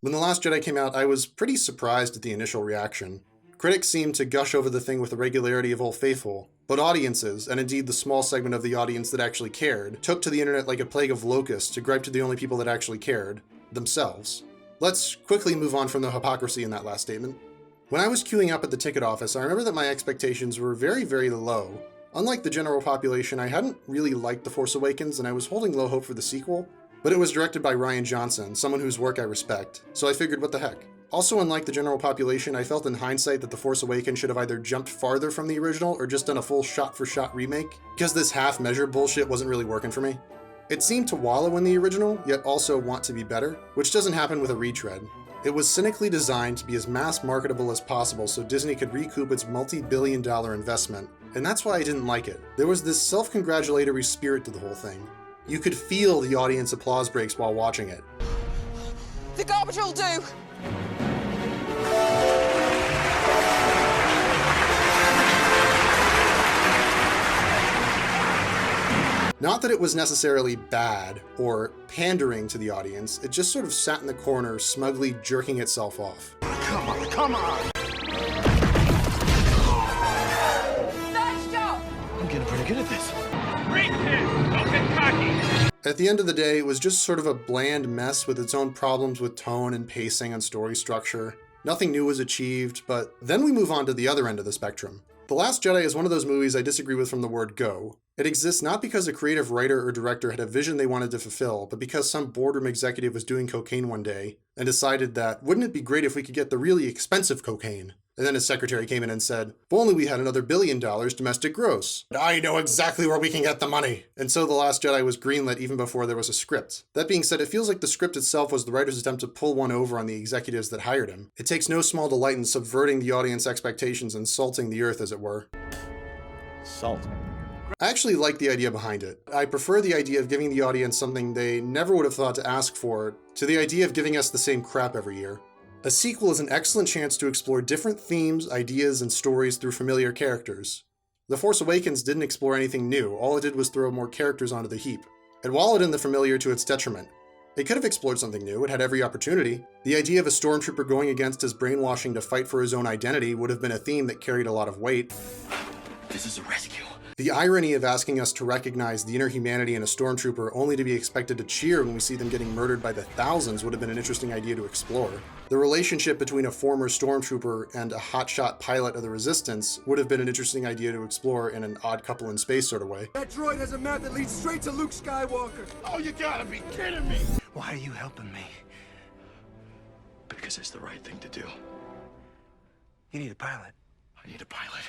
When The Last Jedi came out, I was pretty surprised at the initial reaction. Critics seemed to gush over the thing with the regularity of Old Faithful, but audiences, and indeed the small segment of the audience that actually cared, took to the internet like a plague of locusts to gripe to the only people that actually cared, themselves. Let's quickly move on from the hypocrisy in that last statement. When I was queuing up at the ticket office, I remember that my expectations were very, very low. Unlike the general population, I hadn't really liked The Force Awakens, and I was holding low hope for the sequel, but it was directed by Rian Johnson, someone whose work I respect, so I figured what the heck. Also, unlike the general population, I felt in hindsight that The Force Awakens should have either jumped farther from the original or just done a full shot-for-shot remake, because this half-measure bullshit wasn't really working for me. It seemed to wallow in the original, yet also want to be better, which doesn't happen with a retread. It was cynically designed to be as mass marketable as possible so Disney could recoup its multi-billion-dollar investment, and that's why I didn't like it. There was this self-congratulatory spirit to the whole thing. You could feel the audience applause breaks while watching it. The garbage will do! Not that it was necessarily bad or pandering to the audience, it just sort of sat in the corner, smugly jerking itself off. Come on, come on! Nice job! I'm getting pretty good at this. Don't get cocky! At the end of the day, it was just sort of a bland mess with its own problems with tone and pacing and story structure. Nothing new was achieved, but then we move on to the other end of the spectrum. The Last Jedi is one of those movies I disagree with from the word go. It exists not because a creative writer or director had a vision they wanted to fulfill, but because some boardroom executive was doing cocaine one day and decided that, wouldn't it be great if we could get the really expensive cocaine? And then his secretary came in and said, if only we had another $1 billion domestic gross. I know exactly where we can get the money. And so The Last Jedi was greenlit even before there was a script. That being said, it feels like the script itself was the writer's attempt to pull one over on the executives that hired him. It takes no small delight in subverting the audience expectations and salting the earth, as it were. Salt. I actually like the idea behind it. I prefer the idea of giving the audience something they never would have thought to ask for, to the idea of giving us the same crap every year. A sequel is an excellent chance to explore different themes, ideas, and stories through familiar characters. The Force Awakens didn't explore anything new, all it did was throw more characters onto the heap. It wallowed in the familiar to its detriment. It could have explored something new, it had every opportunity. The idea of a stormtrooper going against his brainwashing to fight for his own identity would have been a theme that carried a lot of weight. This is a rescue. The irony of asking us to recognize the inner humanity in a stormtrooper only to be expected to cheer when we see them getting murdered by the thousands would have been an interesting idea to explore. The relationship between a former stormtrooper and a hotshot pilot of the Resistance would have been an interesting idea to explore in an odd couple in space sort of way. That droid has a map that leads straight to Luke Skywalker. Oh, you gotta be kidding me! Why are you helping me? Because it's the right thing to do. You need a pilot. I need a pilot.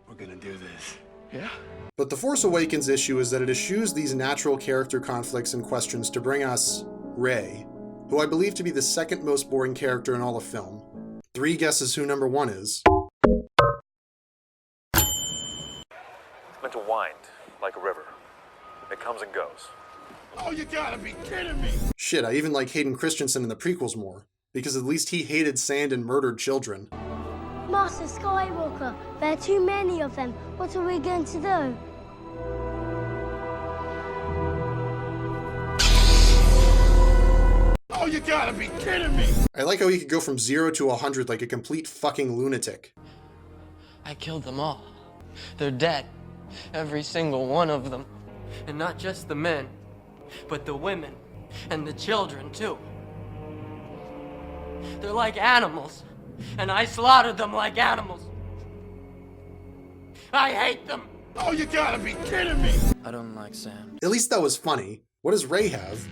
We're gonna do this. Yeah? But The Force Awakens' issue is that it eschews these natural character conflicts and questions to bring us Rey, who I believe to be the second most boring character in all of film. 3 guesses who number 1 is. It's meant to wind like a river. It comes and goes. Oh, you gotta be kidding me! Shit, I even like Hayden Christensen in the prequels more, because at least he hated sand and murdered children. Master Skywalker, there are too many of them. What are we going to do? Oh, you gotta be kidding me! I like how he could go from 0 to 100 like a complete fucking lunatic. I killed them all. They're dead. Every single one of them. And not just the men, but the women and the children too. They're like animals, and I slaughtered them like animals. I hate them. Oh, you gotta be kidding me! I don't like sand. At least that was funny. What does Rey have?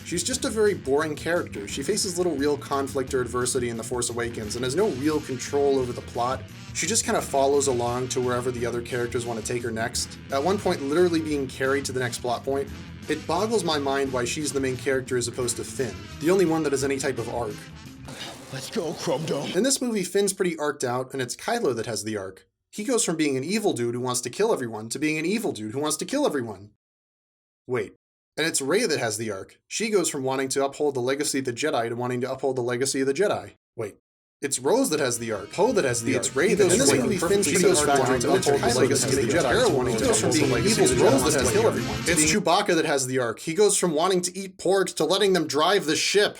She's just a very boring character. She faces little real conflict or adversity in The Force Awakens and has no real control over the plot. She just kind of follows along to wherever the other characters want to take her next, at one point literally being carried to the next plot point. It boggles my mind why she's the main character as opposed to Finn, the only one that has any type of arc. Let's go, Chrome Dome. In this movie, Finn's pretty arced out, and it's Kylo that has the arc. He goes from being an evil dude who wants to kill everyone to being an evil dude who wants to kill everyone. Wait. And it's Rey that has the arc. She goes from wanting to uphold the legacy of the Jedi to wanting to uphold the legacy of the Jedi. Wait. It's Rose that has the arc, Poe that has the arc. It's Rey that has the arc. Finn goes from wanting to uphold the legacy of the Jedi. He goes from being evil Rose that has kill everyone. It's Chewbacca that has the arc. He goes from wanting to eat porgs to letting them drive the ship.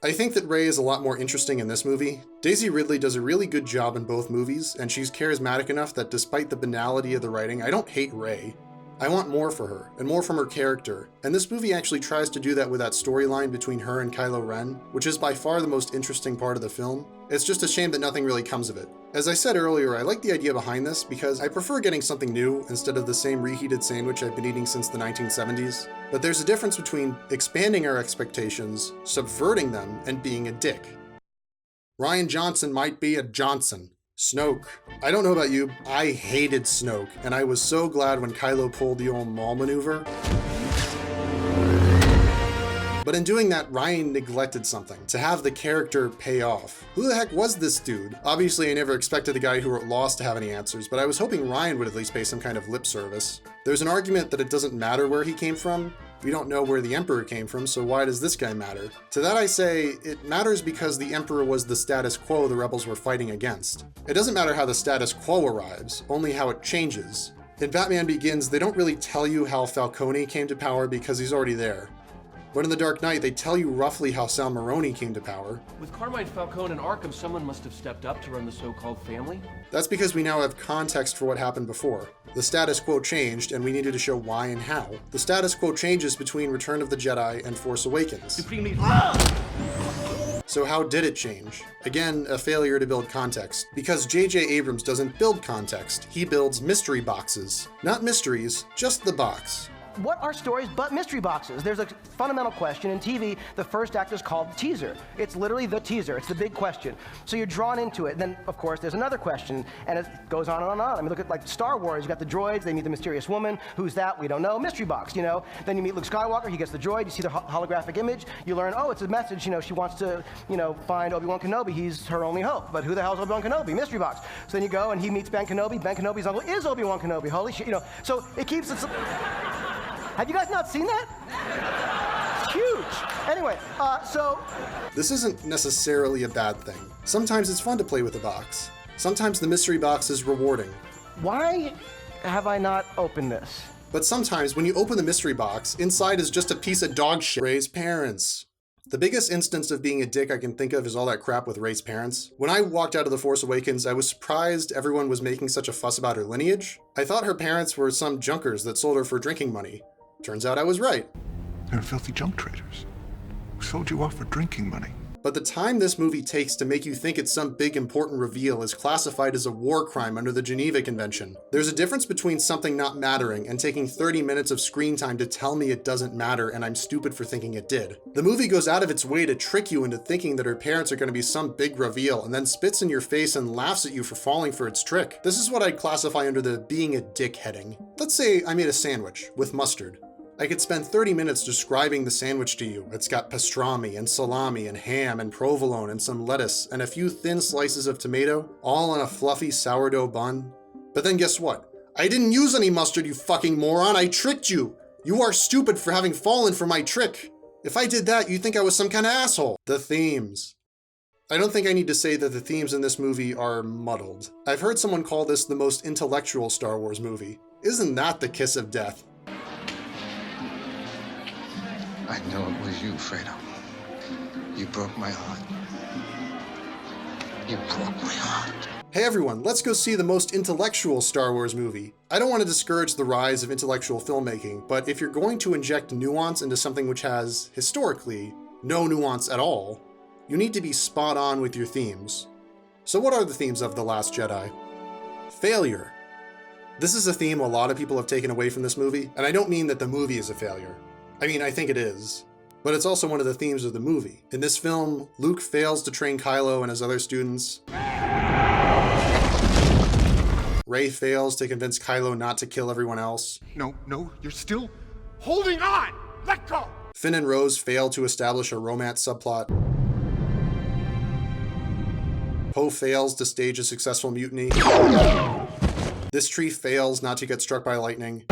I think that Rey is a lot more interesting in this movie. Daisy Ridley does a really good job in both movies, and she's charismatic enough that despite the banality of the writing, I don't hate Rey. I want more for her, and more from her character, and this movie actually tries to do that with that storyline between her and Kylo Ren, which is by far the most interesting part of the film. It's just a shame that nothing really comes of it. As I said earlier, I like the idea behind this because I prefer getting something new instead of the same reheated sandwich I've been eating since the 1970s. But there's a difference between expanding our expectations, subverting them, and being a dick. Rian Johnson might be a Johnson. Snoke. I don't know about you, I hated Snoke, and I was so glad when Kylo pulled the old Maul maneuver. But in doing that, Rian neglected something, to have the character pay off. Who the heck was this dude? Obviously, I never expected the guy who wrote Lost to have any answers, but I was hoping Rian would at least pay some kind of lip service. There's an argument that it doesn't matter where he came from. We don't know where the Emperor came from, so why does this guy matter? To that I say, it matters because the Emperor was the status quo the rebels were fighting against. It doesn't matter how the status quo arrives, only how it changes. In Batman Begins, they don't really tell you how Falcone came to power because he's already there. But in The Dark Knight, they tell you roughly how Sal Maroni came to power. With Carmine Falcone and Arkham, someone must have stepped up to run the so-called family. That's because we now have context for what happened before. The status quo changed, and we needed to show why and how. The status quo changes between Return of the Jedi and Force Awakens. So how did it change? Again, a failure to build context. Because J.J. Abrams doesn't build context, he builds mystery boxes. Not mysteries, just the box. What are stories but mystery boxes? There's a fundamental question. In TV, the first act is called teaser. It's literally the teaser. It's the big question. So you're drawn into it. Then, of course, there's another question, and it goes on and on and on. I mean, look at like Star Wars. You got the droids. They meet the mysterious woman. Who's that? We don't know. Mystery box, you know. Then you meet Luke Skywalker. He gets the droid. You see the holographic image. You learn, oh, it's a message. You know, she wants to, you know, find Obi-Wan Kenobi. He's her only hope. But who the hell is Obi-Wan Kenobi? Mystery box. So then you go, and he meets Ben Kenobi. Ben Kenobi's uncle is Obi-Wan Kenobi. Holy shit, you know. So it keeps it. Have you guys not seen that? It's huge. Anyway, This isn't necessarily a bad thing. Sometimes it's fun to play with a box. Sometimes the mystery box is rewarding. Why have I not opened this? But sometimes when you open the mystery box, inside is just a piece of dog shit. Rey's parents. The biggest instance of being a dick I can think of is all that crap with Rey's parents. When I walked out of The Force Awakens, I was surprised everyone was making such a fuss about her lineage. I thought her parents were some junkers that sold her for drinking money. Turns out I was right. They're filthy junk traders who sold you off for drinking money. But the time this movie takes to make you think it's some big important reveal is classified as a war crime under the Geneva Convention. There's a difference between something not mattering and taking 30 minutes of screen time to tell me it doesn't matter and I'm stupid for thinking it did. The movie goes out of its way to trick you into thinking that her parents are going to be some big reveal and then spits in your face and laughs at you for falling for its trick. This is what I'd classify under the being a dick heading. Let's say I made a sandwich with mustard. I could spend 30 minutes describing the sandwich to you. It's got pastrami and salami and ham and provolone and some lettuce and a few thin slices of tomato, all on a fluffy sourdough bun. But then guess what? I didn't use any mustard, you fucking moron. I tricked you. You are stupid for having fallen for my trick. If I did that, you'd think I was some kind of asshole. The themes. I don't think I need to say that the themes in this movie are muddled. I've heard someone call this the most intellectual Star Wars movie. Isn't that the kiss of death? I know it was you, Fredo. You broke my heart. You broke my heart. Hey everyone, let's go see the most intellectual Star Wars movie. I don't want to discourage the rise of intellectual filmmaking, but if you're going to inject nuance into something which has, historically, no nuance at all, you need to be spot on with your themes. So what are the themes of The Last Jedi? Failure. This is a theme a lot of people have taken away from this movie, and I don't mean that the movie is a failure. I mean, I think it is. But it's also one of the themes of the movie. In this film, Luke fails to train Kylo and his other students. Rey fails to convince Kylo not to kill everyone else. No, you're still holding on! Let go! Finn and Rose fail to establish a romance subplot. Poe fails to stage a successful mutiny. This tree fails not to get struck by lightning.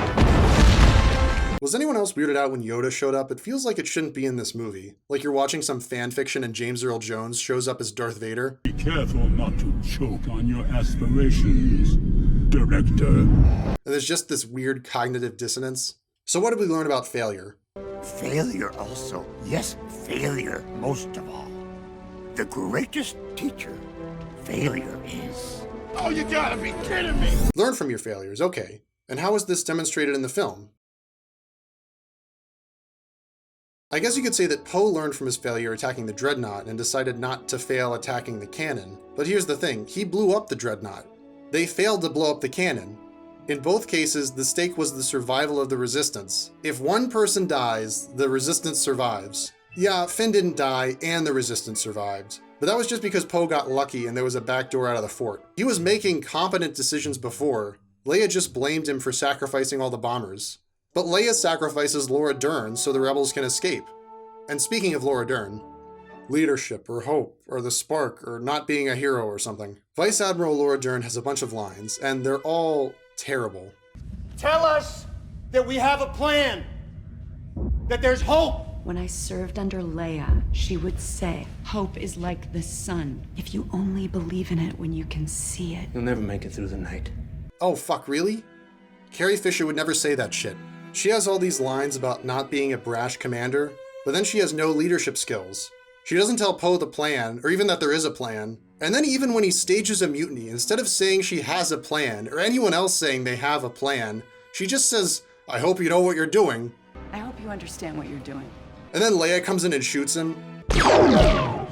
Was anyone else weirded out when Yoda showed up? It feels like it shouldn't be in this movie. Like you're watching some fan fiction and James Earl Jones shows up as Darth Vader. Be careful not to choke on your aspirations, director. And there's just this weird cognitive dissonance. So what did we learn about failure? Failure also. Yes, failure most of all. The greatest teacher failure is. Oh, you gotta be kidding me! Learn from your failures, okay. And how is this demonstrated in the film? I guess you could say that Poe learned from his failure attacking the Dreadnought and decided not to fail attacking the cannon. But here's the thing, he blew up the Dreadnought. They failed to blow up the cannon. In both cases, the stake was the survival of the Resistance. If one person dies, the Resistance survives. Yeah, Finn didn't die and the Resistance survived. But that was just because Poe got lucky and there was a back door out of the fort. He was making competent decisions before. Leia just blamed him for sacrificing all the bombers. But Leia sacrifices Laura Dern so the rebels can escape. And speaking of Laura Dern, leadership or hope or the spark or not being a hero or something. Vice Admiral Laura Dern has a bunch of lines and they're all terrible. Tell us that we have a plan, that there's hope. When I served under Leia, she would say, hope is like the sun. If you only believe in it when you can see it. You'll never make it through the night. Oh, fuck, really? Carrie Fisher would never say that shit. She has all these lines about not being a brash commander, but then she has no leadership skills. She doesn't tell Poe the plan, or even that there is a plan. And then even when he stages a mutiny, instead of saying she has a plan, or anyone else saying they have a plan, she just says, I hope you know what you're doing. I hope you understand what you're doing. And then Leia comes in and shoots him. And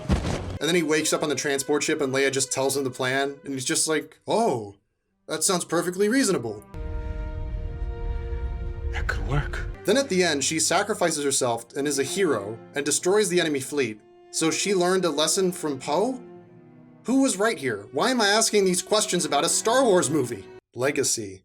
then he wakes up on the transport ship and Leia just tells him the plan, and he's just like, oh, that sounds perfectly reasonable. That could work. Then at the end, she sacrifices herself and is a hero and destroys the enemy fleet. So she learned a lesson from Poe? Who was right here? Why am I asking these questions about a Star Wars movie? Legacy.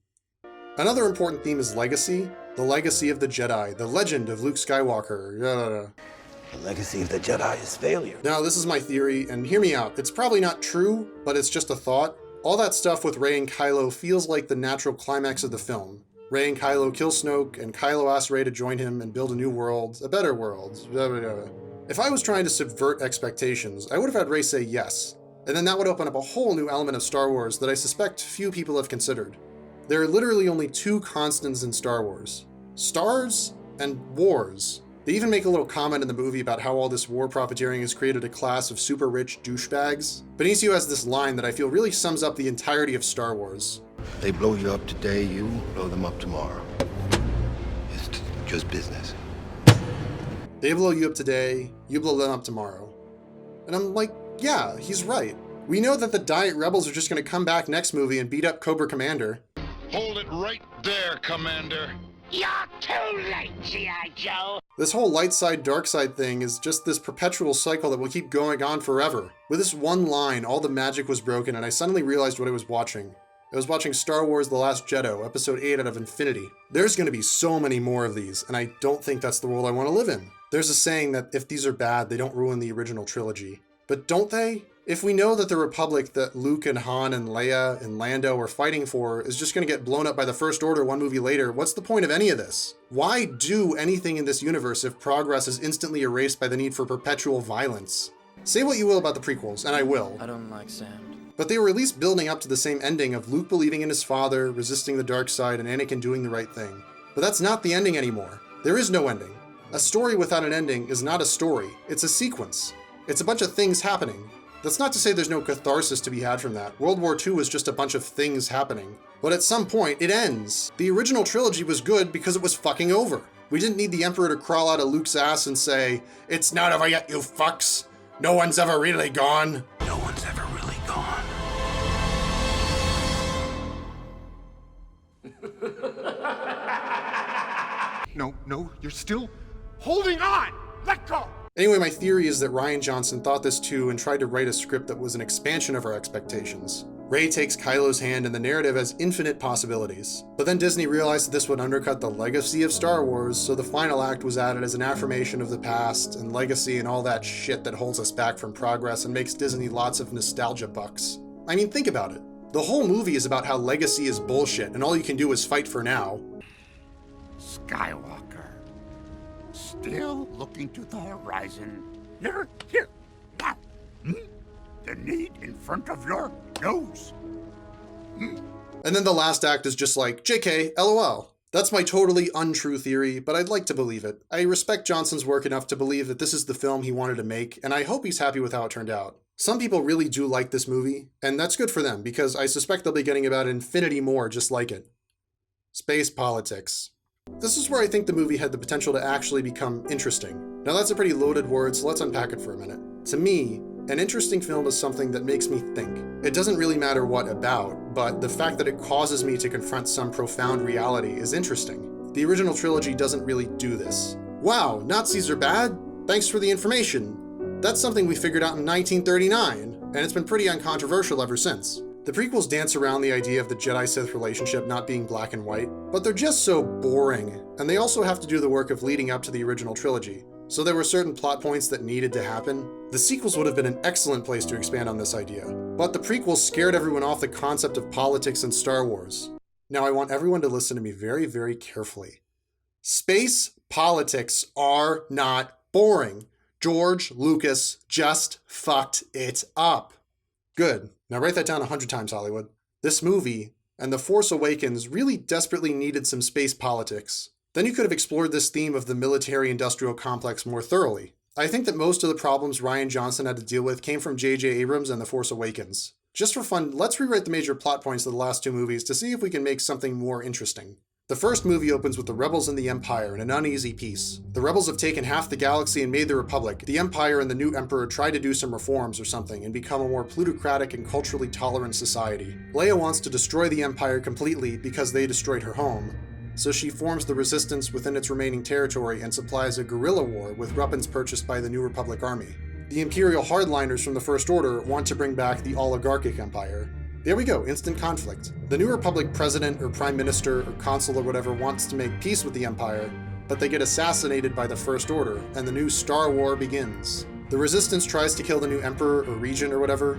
Another important theme is legacy. The legacy of the Jedi. The legend of Luke Skywalker. The legacy of the Jedi is failure. Now, this is my theory, and hear me out. It's probably not true, but it's just a thought. All that stuff with Rey and Kylo feels like the natural climax of the film. Rey and Kylo kill Snoke, and Kylo asks Rey to join him and build a new world, a better world. If I was trying to subvert expectations, I would have had Rey say yes. And then that would open up a whole new element of Star Wars that I suspect few people have considered. There are literally only two constants in Star Wars. Stars and wars. They even make a little comment in the movie about how all this war profiteering has created a class of super rich douchebags. Benicio has this line that I feel really sums up the entirety of Star Wars. They blow you up today, you blow them up tomorrow. It's just business. They blow you up today, you blow them up tomorrow. And I'm like, yeah, he's right. We know that the Diet Rebels are just gonna come back next movie and beat up Cobra Commander. Hold it right there, Commander. You're too late, G.I. Joe. This whole light side, dark side thing is just this perpetual cycle that will keep going on forever. With this one line, all the magic was broken and I suddenly realized what I was watching. I was watching Star Wars The Last Jedi, episode 8 out of Infinity. There's gonna be so many more of these, and I don't think that's the world I want to live in. There's a saying that if these are bad, they don't ruin the original trilogy. But don't they? If we know that the Republic that Luke and Han and Leia and Lando are fighting for is just gonna get blown up by the First Order one movie later, what's the point of any of this? Why do anything in this universe if progress is instantly erased by the need for perpetual violence? Say what you will about the prequels, and I will. I don't like sand. But they were at least building up to the same ending of Luke believing in his father, resisting the dark side, and Anakin doing the right thing. But that's not the ending anymore. There is no ending. A story without an ending is not a story, it's a sequence. It's a bunch of things happening. That's not to say there's no catharsis to be had from that. World War II was just a bunch of things happening. But at some point, it ends. The original trilogy was good because it was fucking over. We didn't need the Emperor to crawl out of Luke's ass and say, "It's not over yet, you fucks. No one's ever really gone." No one's ever really gone. No, you're still holding on! Let go! Anyway, my theory is that Rian Johnson thought this too and tried to write a script that was an expansion of our expectations. Rey takes Kylo's hand and the narrative has infinite possibilities. But then Disney realized that this would undercut the legacy of Star Wars, so the final act was added as an affirmation of the past and legacy and all that shit that holds us back from progress and makes Disney lots of nostalgia bucks. I mean, think about it. The whole movie is about how legacy is bullshit and all you can do is fight for now. Skywalker. Still looking to the horizon. Here, now. The need in front of your nose. And then the last act is just like, JK, LOL. That's my totally untrue theory, but I'd like to believe it. I respect Johnson's work enough to believe that this is the film he wanted to make, and I hope he's happy with how it turned out. Some people really do like this movie, and that's good for them, because I suspect they'll be getting about infinity more just like it. Space politics. This is where I think the movie had the potential to actually become interesting. Now that's a pretty loaded word, so let's unpack it for a minute. To me, an interesting film is something that makes me think. It doesn't really matter what about, but the fact that it causes me to confront some profound reality is interesting. The original trilogy doesn't really do this. Wow, Nazis are bad? Thanks for the information. That's something we figured out in 1939, and it's been pretty uncontroversial ever since. The prequels dance around the idea of the Jedi-Sith relationship not being black and white, but they're just so boring, and they also have to do the work of leading up to the original trilogy. So there were certain plot points that needed to happen. The sequels would have been an excellent place to expand on this idea, but the prequels scared everyone off the concept of politics in Star Wars. Now I want everyone to listen to me very, very carefully. Space politics are not boring. George Lucas just fucked it up. Good. Now write that down 100 times, Hollywood. This movie and The Force Awakens really desperately needed some space politics. Then you could have explored this theme of the military-industrial complex more thoroughly. I think that most of the problems Rian Johnson had to deal with came from J.J. Abrams and The Force Awakens. Just for fun, let's rewrite the major plot points of the last two movies to see if we can make something more interesting. The first movie opens with the rebels and the Empire in an uneasy peace. The rebels have taken half the galaxy and made the Republic. The Empire and the new Emperor try to do some reforms or something and become a more plutocratic and culturally tolerant society. Leia wants to destroy the Empire completely because they destroyed her home. So she forms the Resistance within its remaining territory and supplies a guerrilla war with weapons purchased by the New Republic Army. The Imperial hardliners from the First Order want to bring back the oligarchic empire. There we go, instant conflict. The New Republic president or prime minister or consul or whatever wants to make peace with the Empire, but they get assassinated by the First Order, and the new Star War begins. The Resistance tries to kill the new Emperor or regent or whatever,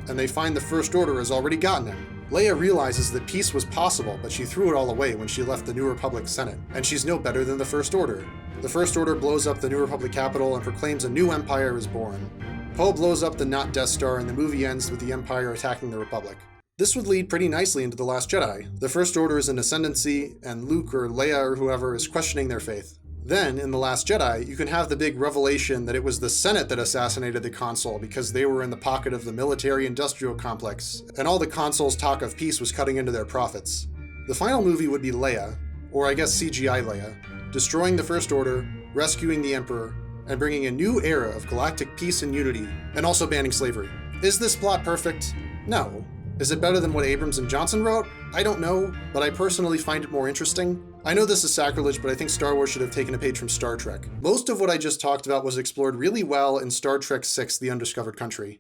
and they find the First Order has already gotten him. Leia realizes that peace was possible, but she threw it all away when she left the New Republic Senate, and she's no better than the First Order. The First Order blows up the New Republic capital and proclaims a new empire is born. Poe blows up the not Death Star, and the movie ends with the Empire attacking the Republic. This would lead pretty nicely into The Last Jedi. The First Order is in ascendancy, and Luke or Leia or whoever is questioning their faith. Then, in The Last Jedi, you can have the big revelation that it was the Senate that assassinated the consul because they were in the pocket of the military-industrial complex, and all the consul's talk of peace was cutting into their profits. The final movie would be Leia, or I guess CGI Leia, destroying the First Order, rescuing the Emperor, and bringing a new era of galactic peace and unity, and also banning slavery. Is this plot perfect? No. Is it better than what Abrams and Johnson wrote? I don't know, but I personally find it more interesting. I know this is sacrilege, but I think Star Wars should have taken a page from Star Trek. Most of what I just talked about was explored really well in Star Trek VI: The Undiscovered Country.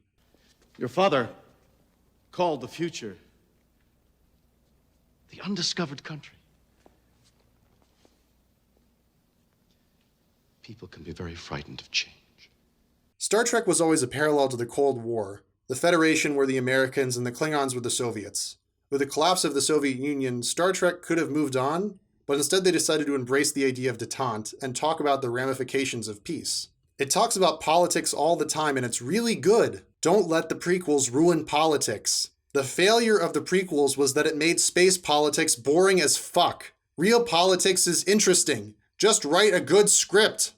Your father called the future the undiscovered country. People can be very frightened of change. Star Trek was always a parallel to the Cold War. The Federation were the Americans and the Klingons were the Soviets. With the collapse of the Soviet Union, Star Trek could have moved on, but instead they decided to embrace the idea of detente and talk about the ramifications of peace. It talks about politics all the time, and it's really good. Don't let the prequels ruin politics. The failure of the prequels was that it made space politics boring as fuck. Real politics is interesting. Just write a good script.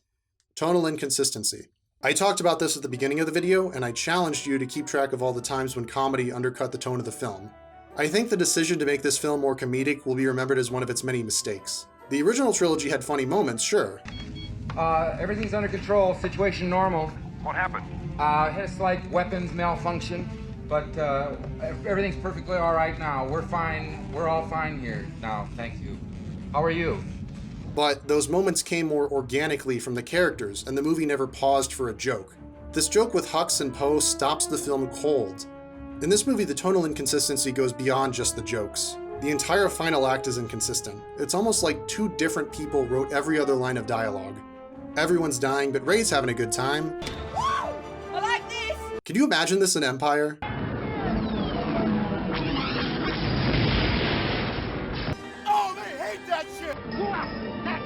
Tonal inconsistency. I talked about this at the beginning of the video, and I challenged you to keep track of all the times when comedy undercut the tone of the film. I think the decision to make this film more comedic will be remembered as one of its many mistakes. The original trilogy had funny moments, sure. Everything's under control, situation normal. What happened? Had a slight weapons malfunction, but everything's perfectly all right now. We're fine, we're all fine here now, thank you. How are you? But those moments came more organically from the characters, and the movie never paused for a joke. This joke with Hux and Poe stops the film cold. In this movie, the tonal inconsistency goes beyond just the jokes. The entire final act is inconsistent. It's almost like two different people wrote every other line of dialogue. Everyone's dying, but Rey's having a good time. I like this! Can you imagine this in Empire? Oh, they hate that shit! That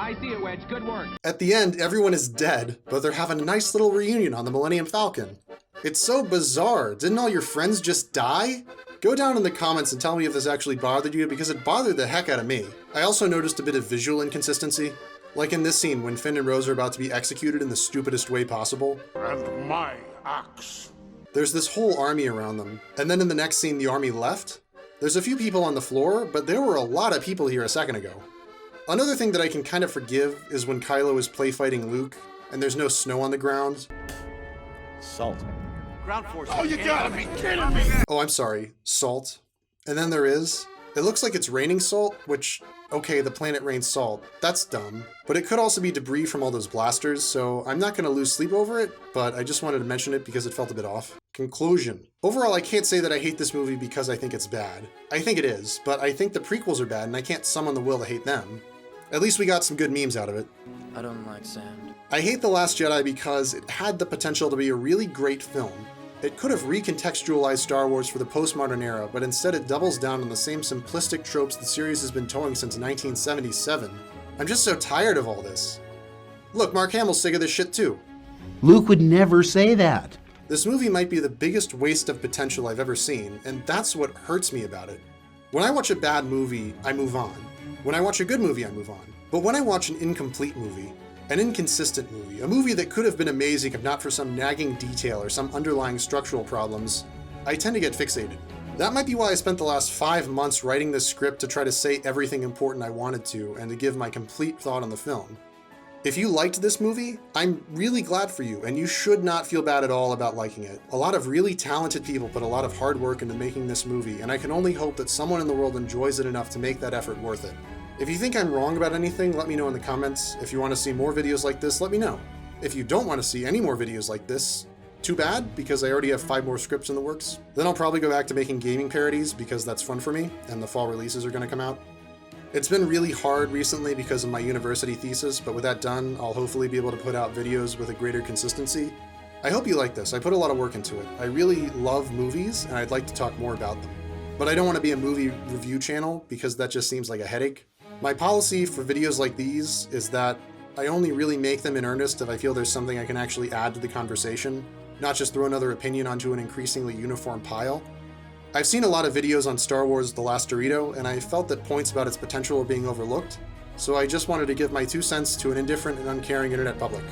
I see it, Wedge. Good work. At the end, everyone is dead, but they're having a nice little reunion on the Millennium Falcon. It's so bizarre. Didn't all your friends just die? Go down in the comments and tell me if this actually bothered you, because it bothered the heck out of me. I also noticed a bit of visual inconsistency. Like in this scene when Finn and Rose are about to be executed in the stupidest way possible. And my axe. There's this whole army around them, and then in the next scene the army left. There's a few people on the floor, but there were a lot of people here a second ago. Another thing that I can kind of forgive is when Kylo is play fighting Luke, and there's no snow on the ground. Salt. Ground force. Oh, you gotta be kidding me! Oh, I'm sorry, salt. And then there is. It looks like it's raining salt, which, okay, the planet rains salt. That's dumb. But it could also be debris from all those blasters, so I'm not gonna lose sleep over it, but I just wanted to mention it because it felt a bit off. Conclusion. Overall, I can't say that I hate this movie because I think it's bad. I think it is, but I think the prequels are bad and I can't summon the will to hate them. At least we got some good memes out of it. I don't like sand. I hate The Last Jedi because it had the potential to be a really great film. It could have recontextualized Star Wars for the postmodern era, but instead it doubles down on the same simplistic tropes the series has been towing since 1977. I'm just so tired of all this. Look, Mark Hamill's sick of this shit too. Luke would never say that. This movie might be the biggest waste of potential I've ever seen, and that's what hurts me about it. When I watch a bad movie, I move on. When I watch a good movie, I move on. But when I watch an incomplete movie, an inconsistent movie, a movie that could have been amazing if not for some nagging detail or some underlying structural problems, I tend to get fixated. That might be why I spent the last 5 months writing this script to try to say everything important I wanted to and to give my complete thought on the film. If you liked this movie, I'm really glad for you, and you should not feel bad at all about liking it. A lot of really talented people put a lot of hard work into making this movie, and I can only hope that someone in the world enjoys it enough to make that effort worth it. If you think I'm wrong about anything, let me know in the comments. If you want to see more videos like this, let me know. If you don't want to see any more videos like this, too bad, because I already have 5 more scripts in the works. Then I'll probably go back to making gaming parodies, because that's fun for me, and the fall releases are going to come out. It's been really hard recently because of my university thesis, but with that done, I'll hopefully be able to put out videos with a greater consistency. I hope you like this. I put a lot of work into it. I really love movies, and I'd like to talk more about them. But I don't want to be a movie review channel, because that just seems like a headache. My policy for videos like these is that I only really make them in earnest if I feel there's something I can actually add to the conversation, not just throw another opinion onto an increasingly uniform pile. I've seen a lot of videos on Star Wars The Last Dorito, and I felt that points about its potential were being overlooked, so I just wanted to give my 2 cents to an indifferent and uncaring internet public.